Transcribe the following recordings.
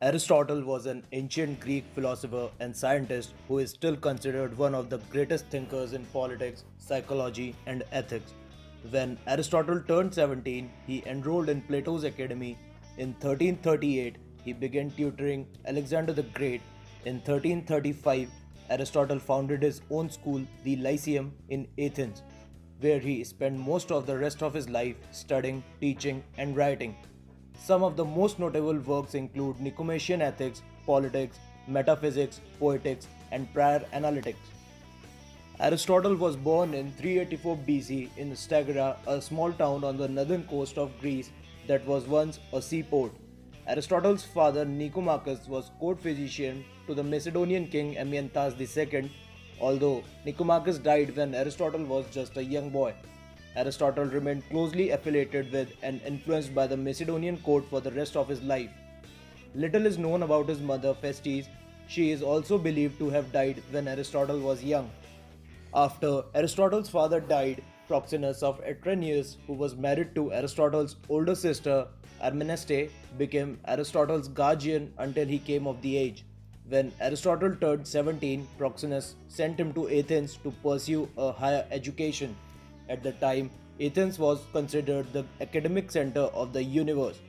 Aristotle was an ancient Greek philosopher and scientist who is still considered one of the greatest thinkers in politics, psychology, and ethics. When Aristotle turned 17, he enrolled in Plato's academy. In 1338, he began tutoring Alexander the Great. In 1335, Aristotle founded his own school, the Lyceum, in Athens, where he spent most of the rest of his life studying, teaching, and writing. Some of the most notable works include Nichomachean ethics, politics, metaphysics, poetics, and prior analytics. Aristotle was born in 384 BC in Stagira, a small town on the northern coast of Greece that was once a seaport. Aristotle's father Nichomachean was court physician to the Macedonian king Amyntas II, although Nichomachean died when Aristotle was just a young boy. Aristotle remained closely affiliated with and influenced by the Macedonian court for the rest of his life. Little is known about his mother Festes. She is also believed to have died when Aristotle was young. After Aristotle's father died, Proxenus of Atraneus, who was married to Aristotle's older sister Armeneste, became Aristotle's guardian until he came of the age. When Aristotle turned 17, Proxenus sent him to Athens to pursue a higher education. At the time, Athens was considered the academic center of the universe.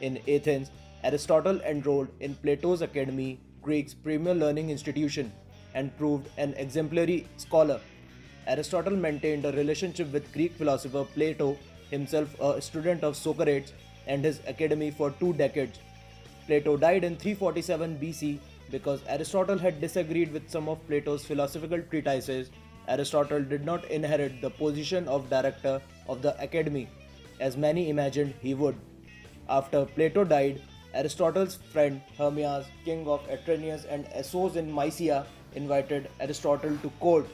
In Athens, Aristotle enrolled in Plato's academy, Greece's premier learning institution, and proved an exemplary scholar. Aristotle maintained a relationship with Greek philosopher Plato, himself a student of Socrates, and his academy for 2 decades. Plato died in 347 BC because Aristotle had disagreed with some of Plato's philosophical treatises. Aristotle did not inherit the position of director of the academy, as many imagined he would. After Plato died, Aristotle's friend Hermias, king of Atraneus and Assos in Mysia, invited Aristotle to court.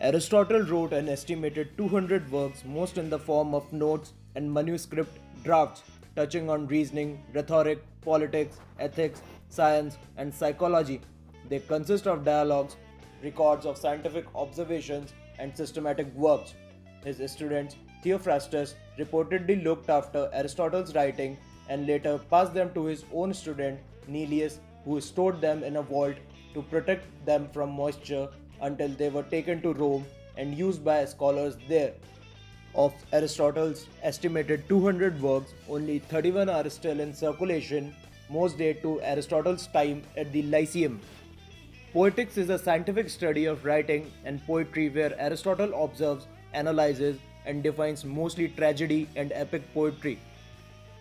Aristotle wrote an estimated 200 works, most in the form of notes and manuscript drafts, touching on reasoning, rhetoric, politics, ethics, science, and psychology. They consist of dialogues, records of scientific observations, and systematic works. His student Theophrastus reportedly looked after Aristotle's writing and later passed them to his own student Neleus, who stored them in a vault to protect them from moisture until they were taken to Rome and used by scholars there. Of Aristotle's estimated 200 works, only 31 are still in circulation, most date to Aristotle's time at the Lyceum. Poetics is a scientific study of writing and poetry where Aristotle observes, analyzes, and defines mostly tragedy and epic poetry.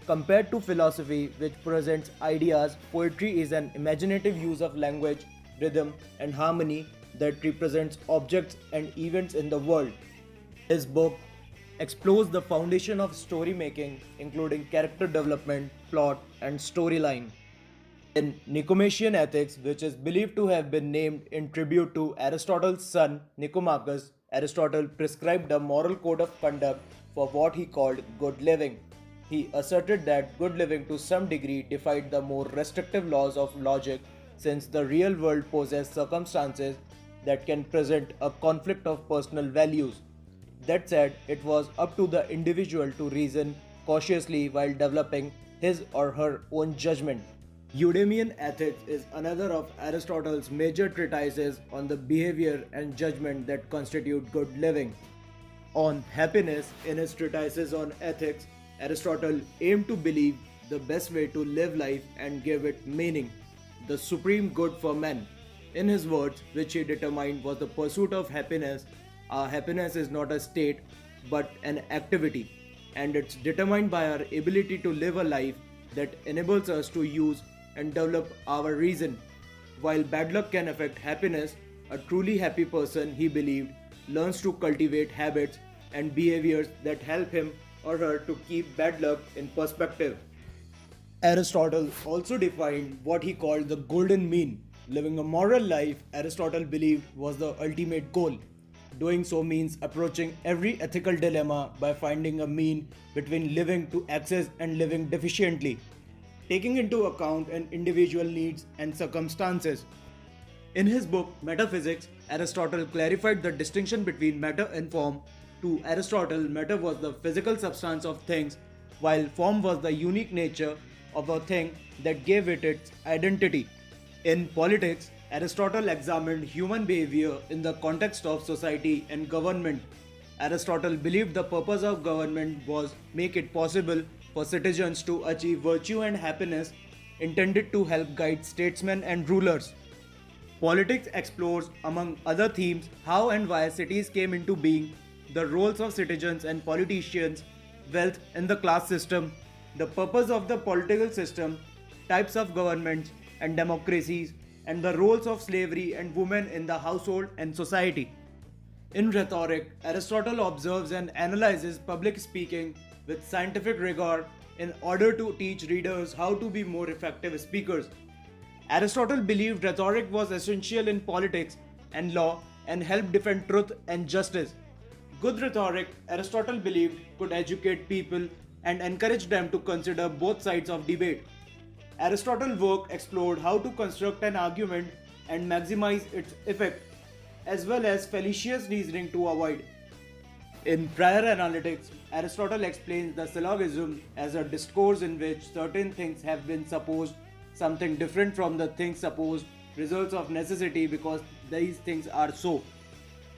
Compared to philosophy, which presents ideas, poetry is an imaginative use of language, rhythm, and harmony that represents objects and events in the world. His book explores the foundation of story making, including character development, plot, and storyline. In Nichomachean ethics, which is believed to have been named in tribute to Aristotle's son Nicomachean, Aristotle prescribed a moral code of conduct for what he called good living. He asserted that good living to some degree defied the more restrictive laws of logic, since the real world poses circumstances that can present a conflict of personal values. That said, it was up to the individual to reason cautiously while developing his or her own judgment. Eudaimonia ethics is another of Aristotle's major treatises on the behavior and judgment that constitute good living. On happiness, in his treatises on ethics, Aristotle aimed to believe the best way to live life and give it meaning, the supreme good for men. In his words, which he determined was the pursuit of happiness, our happiness is not a state but an activity, and it's determined by our ability to live a life that enables us to use and develop our reason. While bad luck can affect happiness, a truly happy person, he believed, learns to cultivate habits and behaviors that help him or her to keep bad luck in perspective. Aristotle also defined what he called the golden mean. Living a moral life, Aristotle believed, was the ultimate goal. Doing so means approaching every ethical dilemma by finding a mean between living to excess and living deficiently, taking into account an individual needs and circumstances. In his book Metaphysics, Aristotle clarified the distinction between matter and form. To Aristotle, matter was the physical substance of things, while form was the unique nature of a thing that gave it its identity. In politics, Aristotle examined human behavior in the context of society and government. Aristotle believed the purpose of government was make it possible for citizens to achieve virtue and happiness, intended to help guide statesmen and rulers. Politics explores, among other themes, how and why cities came into being, the roles of citizens and politicians, wealth in the class system, the purpose of the political system, types of governments and democracies, and the roles of slavery and women in the household and society. In rhetoric, Aristotle observes and analyzes public speaking with scientific rigor in order to teach readers how to be more effective speakers. Aristotle believed rhetoric was essential in politics and law and helped defend truth and justice. Good rhetoric, Aristotle believed, could educate people and encourage them to consider both sides of debate. Aristotle's work explored how to construct an argument and maximize its effect, as well as fallacious reasoning to avoid. In prior analytics, Aristotle explains the syllogism as a discourse in which certain things have been supposed something different from the things supposed, results of necessity because these things are so.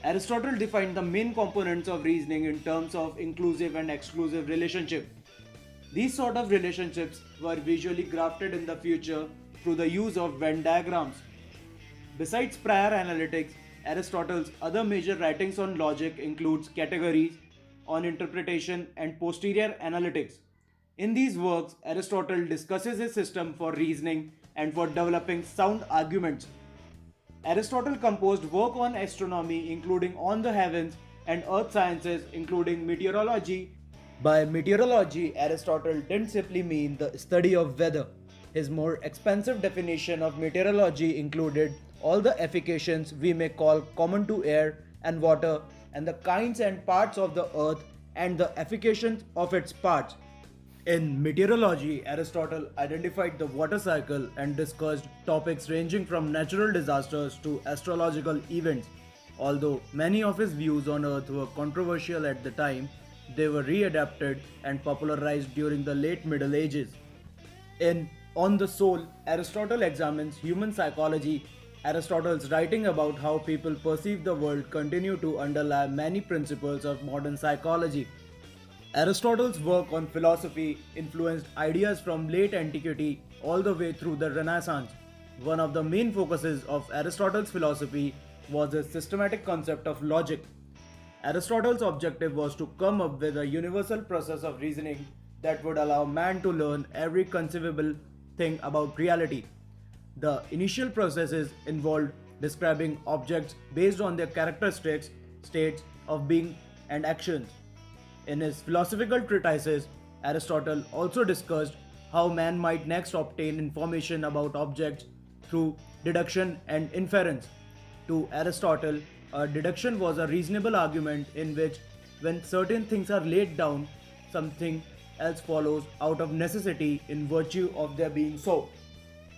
Aristotle defined the main components of reasoning in terms of inclusive and exclusive relationship. These sort of relationships were visually grafted in the future through the use of Venn diagrams. Besides prior analytics, Aristotle's other major writings on logic includes categories, on interpretation, and posterior analytics. In these works, Aristotle discusses his system for reasoning and for developing sound arguments. Aristotle composed work on astronomy, including on the heavens, and earth sciences, including meteorology. By meteorology, Aristotle didn't simply mean the study of weather. His more expansive definition of meteorology included all the applications we may call common to air and water, and the kinds and parts of the earth and the applications of its parts. In meteorology, Aristotle identified the water cycle and discussed topics ranging from natural disasters to astrological events. Although many of his views on Earth were controversial at the time, they were readapted and popularized during the late Middle Ages. In On the Soul, Aristotle examines human psychology. Aristotle's writing about how people perceive the world continue to underlie many principles of modern psychology. Aristotle's work on philosophy influenced ideas from late antiquity all the way through the Renaissance. One of the main focuses of Aristotle's philosophy was the systematic concept of logic. Aristotle's objective was to come up with a universal process of reasoning that would allow man to learn every conceivable thing about reality. The initial processes involved describing objects based on their characteristics, states of being, and actions. In his philosophical treatises, Aristotle also discussed how man might next obtain information about objects through deduction and inference. To Aristotle, a deduction was a reasonable argument in which, when certain things are laid down, something else follows out of necessity in virtue of their being so.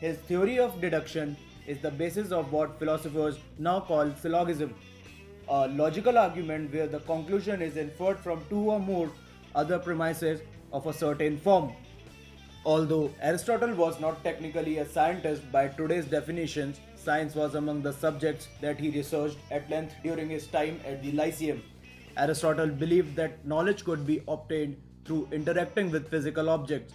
His theory of deduction is the basis of what philosophers now call syllogism, a logical argument where the conclusion is inferred from two or more other premises of a certain form. Although Aristotle was not technically a scientist by today's definitions, science was among the subjects that he researched at length during his time at the Lyceum. Aristotle believed that knowledge could be obtained through interacting with physical objects.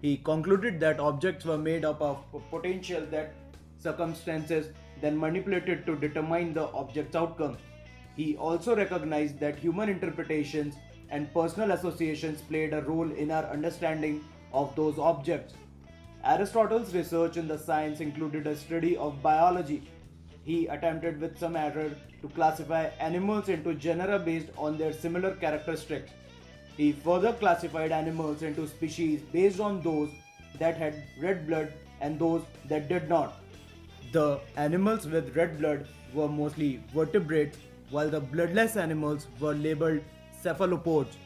He concluded that objects were made up of potential that circumstances then manipulated to determine the object's outcome. He also recognized that human interpretations and personal associations played a role in our understanding of those objects. Aristotle's research in the science included a study of biology. He attempted with some error to classify animals into genera based on their similar characteristics. He further classified animals into species based on those that had red blood and those that did not. The animals with red blood were mostly vertebrates, while the bloodless animals were labeled cephalopods.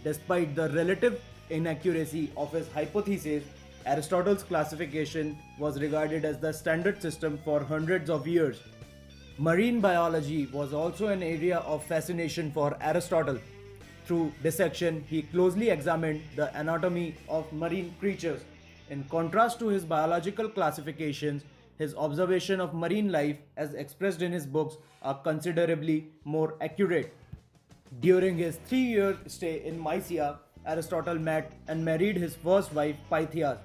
Despite the relative inaccuracy of his hypothesis, Aristotle's classification was regarded as the standard system for hundreds of years. Marine biology was also an area of fascination for Aristotle. Through dissection, he closely examined the anatomy of marine creatures. In contrast to his biological classifications, his observation of marine life as expressed in his books are considerably more accurate. During his 3-year stay in Mysia, Aristotle met and married his first wife Pythias,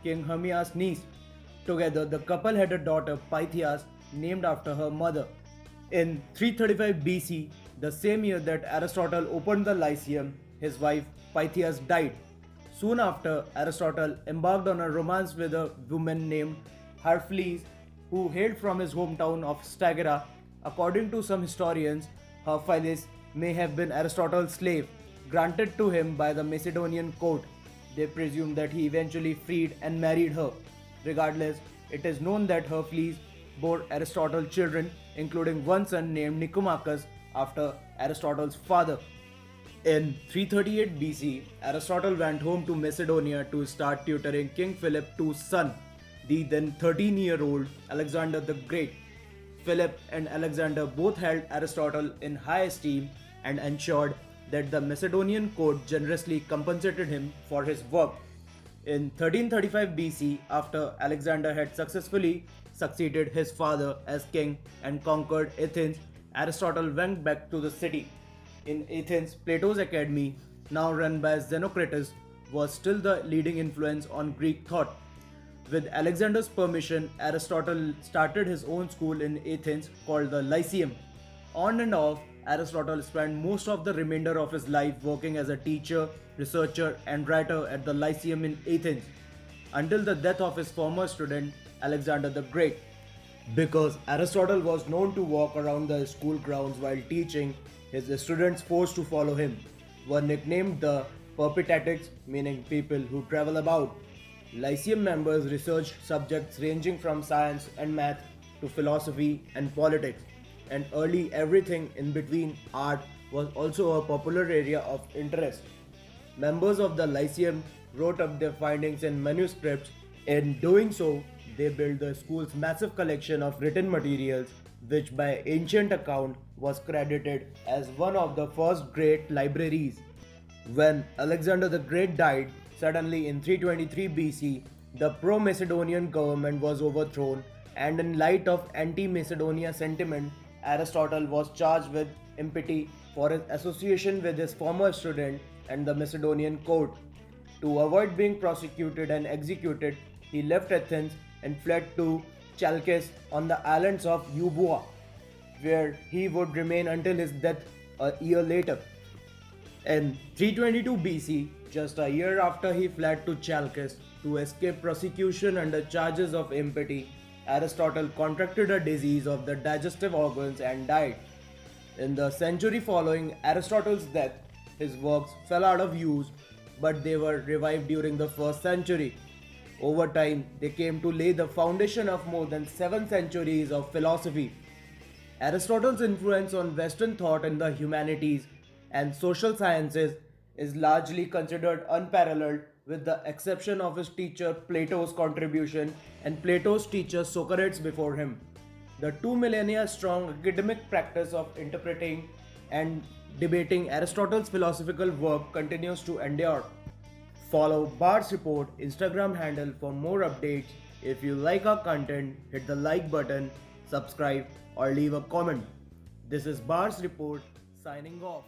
King Hermias' niece. Together, the couple had a daughter Pythias named after her mother. In 335 BC, the same year that Aristotle opened the Lyceum, his wife Pythias died. Soon after, Aristotle embarked on a romance with a woman named Herphles, who hailed from his hometown of Stagira. According to some historians, Herphles may have been Aristotle's slave, granted to him by the Macedonian court. They presume that he eventually freed and married her. Regardless, it is known that Herphles bore Aristotle children, including one son named Nichomachean after Aristotle's father. In 338 BC, Aristotle went home to Macedonia to start tutoring King Philip II's son, the then 13-year-old Alexander the Great. Philip and Alexander both held Aristotle in high esteem and ensured that the Macedonian court generously compensated him for his work. In 1335 BC, after Alexander had successfully succeeded his father as king and conquered Athens, Aristotle went back to the city. In Athens, Plato's academy, now run by Xenocrates, was still the leading influence on Greek thought. With Alexander's permission, Aristotle started his own school in Athens called the Lyceum. On and off, Aristotle spent most of the remainder of his life working as a teacher, researcher, and writer at the Lyceum in Athens, until the death of his former student, Alexander the Great. Because Aristotle was known to walk around the school grounds while teaching, his students forced to follow him were nicknamed the Poetics, meaning people who travel about. Lyceum members researched subjects ranging from science and math to philosophy and politics, and early everything in between. Art was also a popular area of interest. Members of the Lyceum wrote up their findings in manuscripts. In doing so, they built the school's massive collection of written materials, which by ancient account was credited as one of the first great libraries. When Alexander the Great died, suddenly in 323 BC, the pro-Macedonian government was overthrown, and in light of anti-Macedonia sentiment, Aristotle was charged with impunity for his association with his former student and the Macedonian court. To avoid being prosecuted and executed, he left Athens and fled to Chalcis on the islands of Euboea, where he would remain until his death a year later. In 322 BC, just a year after he fled to Chalcis to escape prosecution under charges of impunity, Aristotle contracted a disease of the digestive organs and died. In the century following Aristotle's death, his works fell out of use, but they were revived during the 1st century. Over time, they came to lay the foundation of more than 7 centuries of philosophy. Aristotle's influence on Western thought in the humanities and social sciences is largely considered unparalleled, with the exception of his teacher Plato's contribution and Plato's teacher Socrates before him. The 2 millennia strong academic practice of interpreting and debating Aristotle's philosophical work continues to endure. Follow BARSreport Instagram handle for more updates. If you like our content, hit the like button, subscribe, or leave a comment. This is BARSreport signing off.